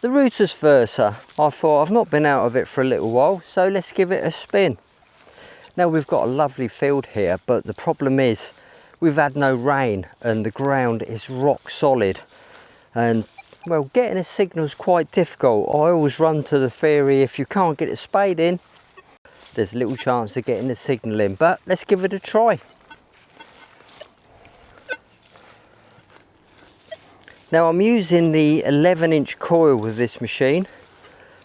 The Rutus Versa, I thought I've not been out of it for a little while, so let's give it a spin. Now we've got a lovely field here, but the problem is we've had no rain and the ground is rock solid. And well, getting a signal is quite difficult. I always run to the theory, if you can't get a spade in, there's little chance of getting the signal in, but let's give it a try. Now I'm using the 11-inch coil with this machine,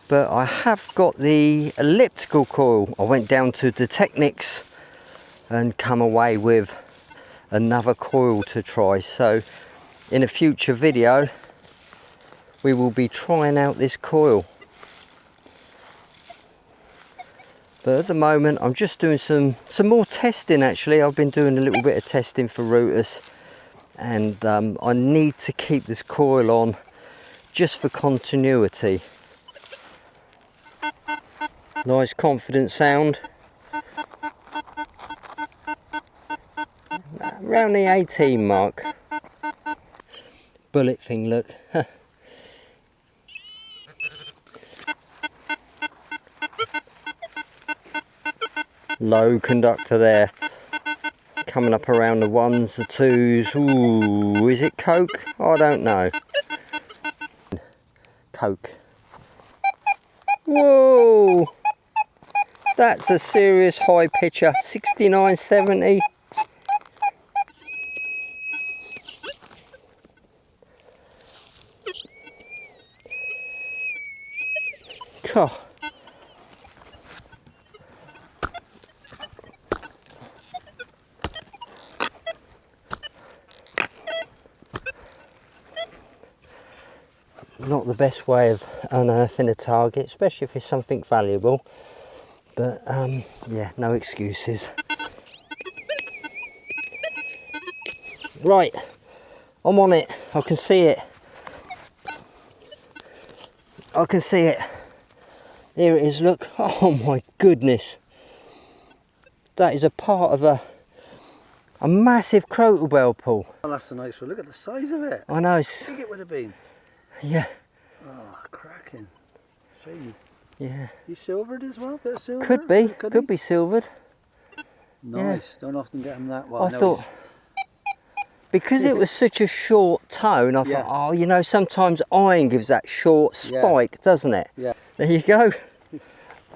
but I have got the elliptical coil. I went down to Detecnicks and come away with another coil to try. So in a future video, we will be trying out this coil. But at the moment, I'm just doing some more testing actually. I've been doing a little bit of testing for Rutus. And I need to keep this coil on just for continuity. Nice confident sound. Around the 18 mark. Bullet thing, look. Low conductor there. Coming up around the 1s, the 2s. Ooh, is it coke? I don't know. Coke. Whoa! That's a serious high pitcher. 69, 70. God. Not the best way of unearthing a target, especially if it's something valuable, but yeah, no excuses. Right, I'm on it. I can see it. I can see it. Here it is, look. Oh my goodness, that is a part of a massive crotal bell pull. Oh, that's a nice one. Look at the size of it. I know. How big it would have been. Yeah. Oh, cracking. Shiny. Yeah. Is he silvered as well? Bit of silver? Could be. Could be silvered. Nice. Yeah. Don't often get them that well. I thought, because it was such a short tone, I yeah. thought, oh, you know, sometimes iron gives that short spike, doesn't it? Yeah. There you go.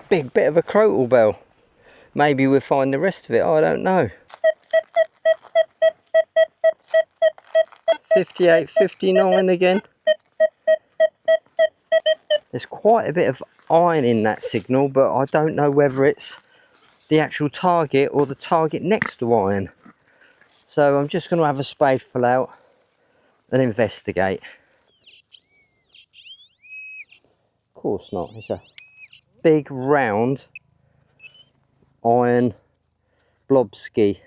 Big bit of a crotal bell. Maybe we'll find the rest of it. I don't know. 58, 59 again. There's quite a bit of iron in that signal, but I don't know whether it's the actual target or the target next to iron. So I'm just going to have a spade full out and investigate. Of course not. It's a big round iron blobski.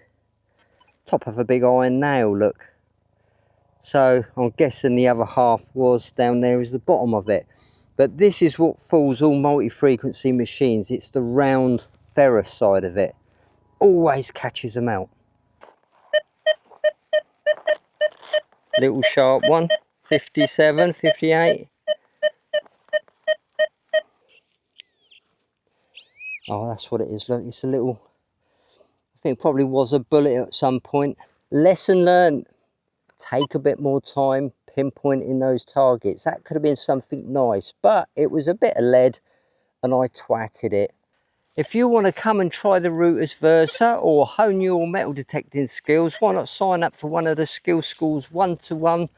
Top of a big iron nail, look. So I'm guessing the other half was down there is the bottom of it. But this is what fools all multi-frequency machines. It's the round ferrous side of it. Always catches them out. Little sharp one. 57, 58. Oh, that's what it is. Look, it's a little, I think probably was a bullet at some point. Lesson learned. Take a bit more time pinpointing those targets. That could have been something nice, but it was a bit of lead and I twatted it. If you want to come and try the Rutus Versa or hone your metal detecting skills, why not sign up for one of the Skill School's one-to-one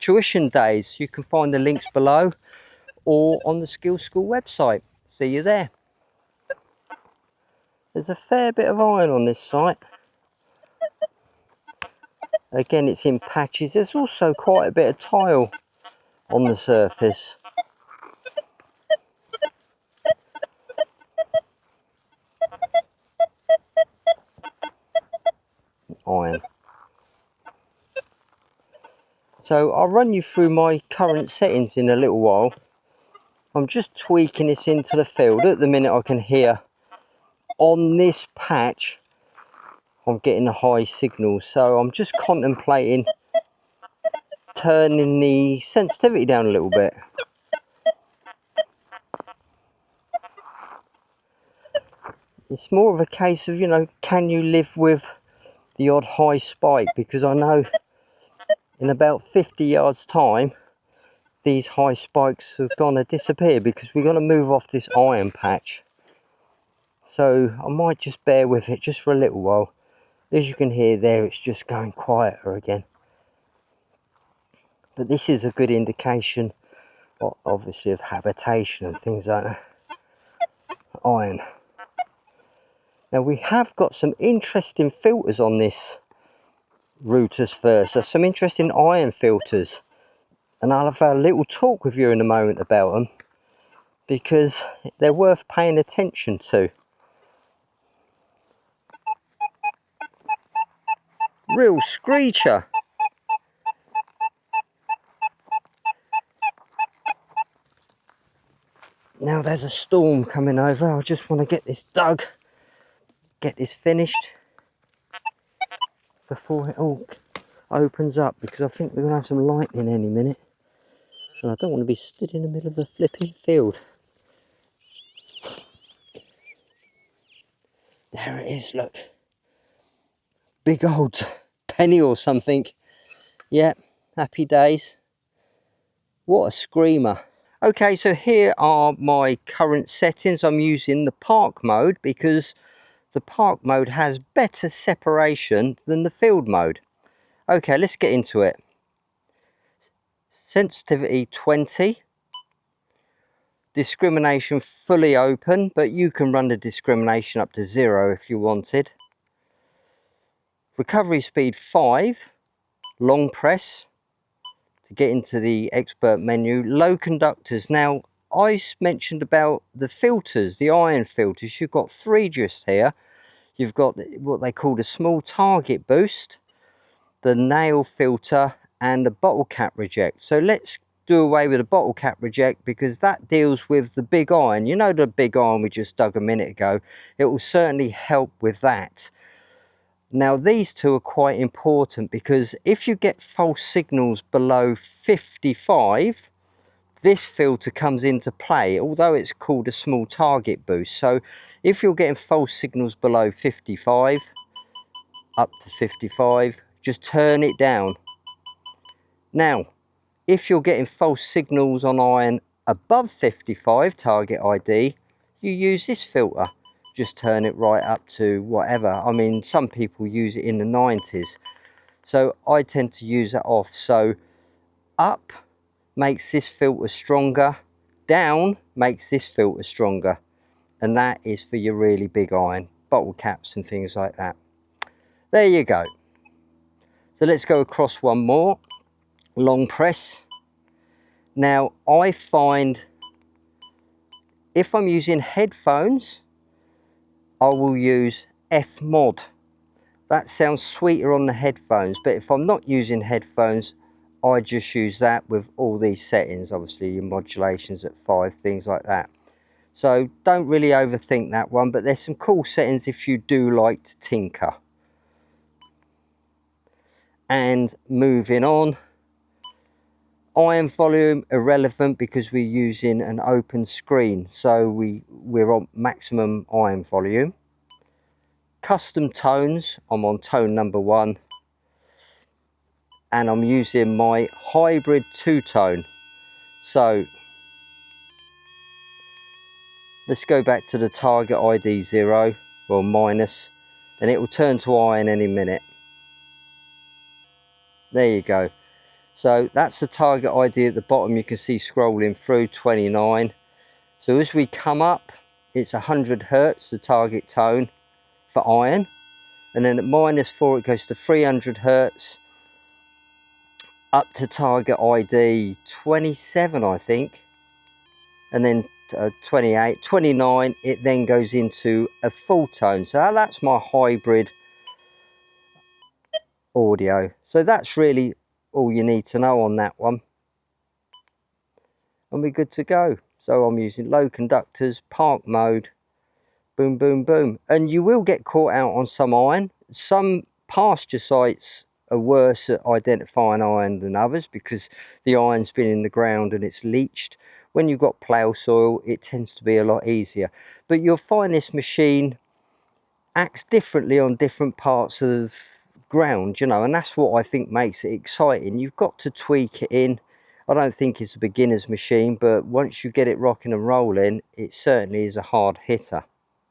tuition days? You can find the links below or on the Skill School website. See you there. There's a fair bit of iron on this site. Again, it's in patches. There's also quite a bit of tile on the surface. Iron. So I'll run you through my current settings in a little while. I'm just tweaking this into the field. At the minute I can hear on this patch I'm getting a high signal, so I'm just contemplating turning the sensitivity down a little bit. it's more of a case of, you know, can you live with the odd high spike? Because I know in about 50 yards time these high spikes are gonna disappear because we're gonna move off this iron patch. So I might just bear with it just for a little while. As you can hear there, it's just going quieter again. But this is a good indication, obviously, of habitation and things like that. Iron. Now we have got some interesting filters on this Rutus Versa, some interesting iron filters. And I'll have a little talk with you in a moment about them because they're worth paying attention to. Real screecher. Now there's a storm coming over. I just want to get this dug, get this finished before it all opens up, because I think we're going to have some lightning any minute. And I don't want to be stood in the middle of a flipping field. There it is, look. Big old penny or something. Yeah, happy days. What a screamer. Okay, so here are my current settings. I'm using the park mode because the park mode has better separation than the field mode. Okay, let's get into it. Sensitivity 20. Discrimination fully open, but you can run the discrimination up to 0 if you wanted. Recovery speed 5. Long press to get into the expert menu. Low conductors. Now, I mentioned about the filters, the iron filters. You've got 3 just here. You've got what they call the small target boost, the nail filter, and the bottle cap reject. So let's do away with the bottle cap reject because that deals with the big iron. You know, the big iron we just dug a minute ago. It will certainly help with that. Now these two are quite important because if you get false signals below 55, this filter comes into play, although it's called a small target boost. So if you're getting false signals below 55, up to 55, just turn it down. Now, if you're getting false signals on iron above 55 target ID, you use this filter. Just turn it right up to whatever. I mean, some people use it in the 90s. So I tend to use that off. So up makes this filter stronger. Down makes this filter stronger. And that is for your really big iron, bottle caps and things like that. There you go. So let's go across one more. Long press. Now I find if I'm using headphones, I will use F mod. That sounds sweeter on the headphones, but if I'm not using headphones, I just use that with all these settings. Obviously your modulations at 5, things like that. So don't really overthink that one, but there's some cool settings if you do like to tinker. And moving on, iron volume irrelevant because we're using an open screen, so we're on maximum iron volume. Custom tones, I'm on tone number 1, and I'm using my hybrid 2-tone. So let's go back to the target ID 0, well minus, and it will turn to iron any minute. There you go. So that's the target ID at the bottom. You can see scrolling through 29. So as we come up, it's 100 Hertz, the target tone for iron. And then at -4, it goes to 300 Hertz up to target ID 27, I think. And then 28, 29, it then goes into a full tone. So that's my hybrid audio. So that's really all you need to know on that one, and we're good to go. So I'm using low conductors, park mode, boom boom boom. And you will get caught out on some iron. Some pasture sites are worse at identifying iron than others because the iron's been in the ground and it's leached. When you've got plough soil, it tends to be a lot easier, but you'll find this machine acts differently on different parts of ground, you know, and that's what I think makes it exciting. You've got to tweak it in. I don't think it's a beginner's machine, but once you get it rocking and rolling, it certainly is a hard hitter.